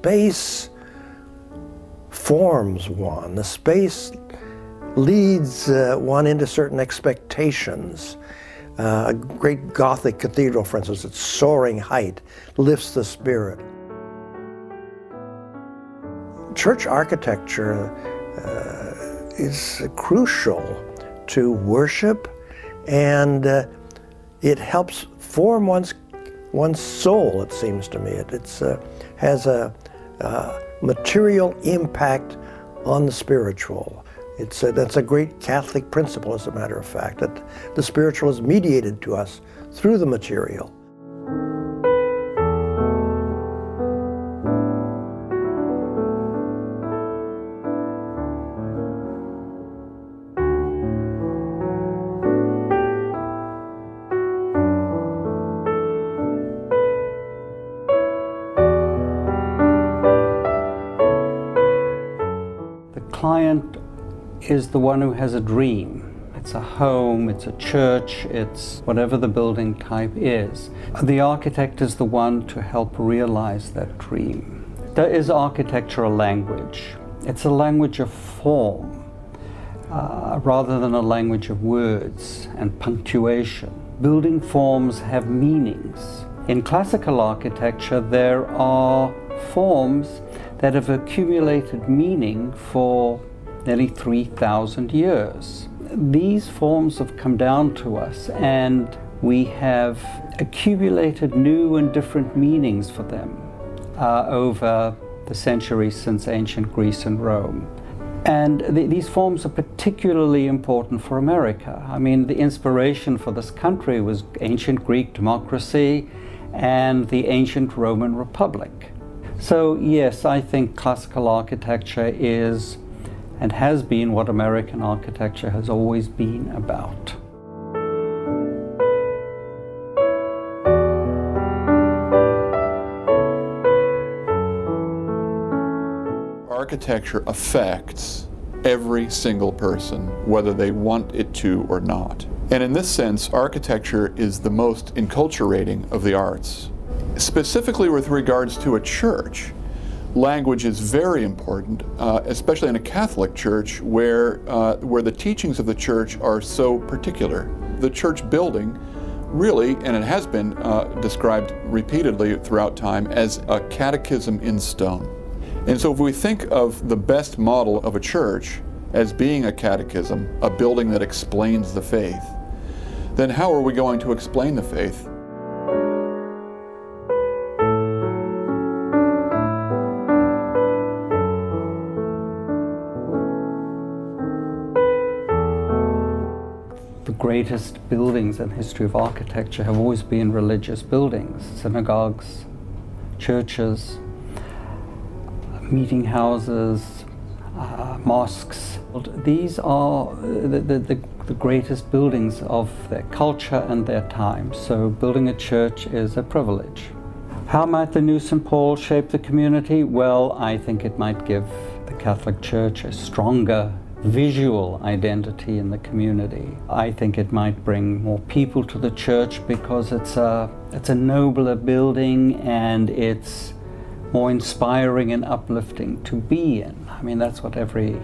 space forms one. The space leads one into certain expectations. A great Gothic cathedral, for instance, its soaring height lifts the spirit. Church architecture is crucial to worship, and it helps form one's soul, it seems to me. It has a material impact on the spiritual. That's a great Catholic principle, as a matter of fact, that the spiritual is mediated to us through the material. The client is the one who has a dream. It's a home, it's a church, it's whatever the building type is. The architect is the one to help realize that dream. There is architecture a language. It's a language of form, rather than a language of words and punctuation. Building forms have meanings. In classical architecture, there are forms that have accumulated meaning for nearly 3,000 years. These forms have come down to us, and we have accumulated new and different meanings for them over the centuries since ancient Greece and Rome. And these forms are particularly important for America. I mean, the inspiration for this country was ancient Greek democracy and the ancient Roman Republic. So yes, I think classical architecture is and has been what American architecture has always been about. Architecture affects every single person, whether they want it to or not. And in this sense, architecture is the most enculturating of the arts. Specifically with regards to a church, language is very important, especially in a Catholic church where the teachings of the church are so particular. The church building really, and it has been described repeatedly throughout time, as a catechism in stone. And so if we think of the best model of a church as being a catechism, a building that explains the faith, then how are we going to explain the faith? The greatest buildings in the history of architecture have always been religious buildings, synagogues, churches, meeting houses, mosques. These are the greatest buildings of their culture and their time. So building a church is a privilege. How might the new St. Paul shape the community? Well, I think it might give the Catholic Church a stronger visual identity in the community. I think it might bring more people to the church because it's a nobler building and it's more inspiring and uplifting to be in. I mean, that's what every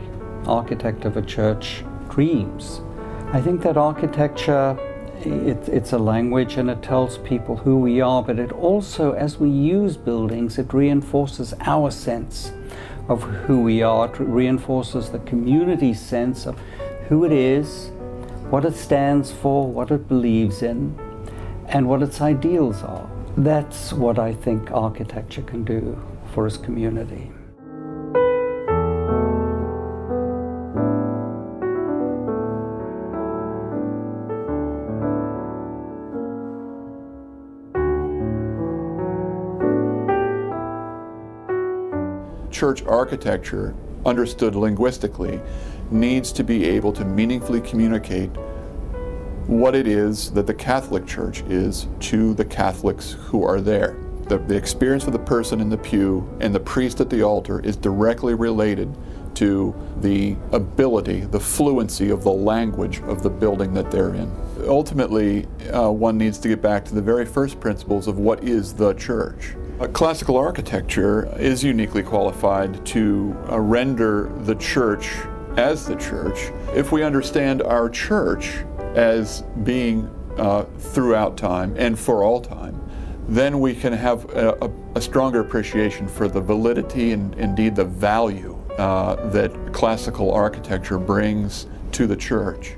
architect of a church dreams. I think that architecture, it's a language and it tells people who we are, but it also, as we use buildings, it reinforces our sense of who we are. It reinforces the community's sense of who it is, what it stands for, what it believes in, and what its ideals are. That's what I think architecture can do for its community. Church architecture, understood linguistically, needs to be able to meaningfully communicate what it is that the Catholic Church is to the Catholics who are there. The experience of the person in the pew and the priest at the altar is directly related to the ability, the fluency of the language of the building that they're in. Ultimately, one needs to get back to the very first principles of what is the church. Classical architecture is uniquely qualified to render the church as the church if we understand our church as being throughout time and for all time. Then we can have a stronger appreciation for the validity and indeed the value that classical architecture brings to the church.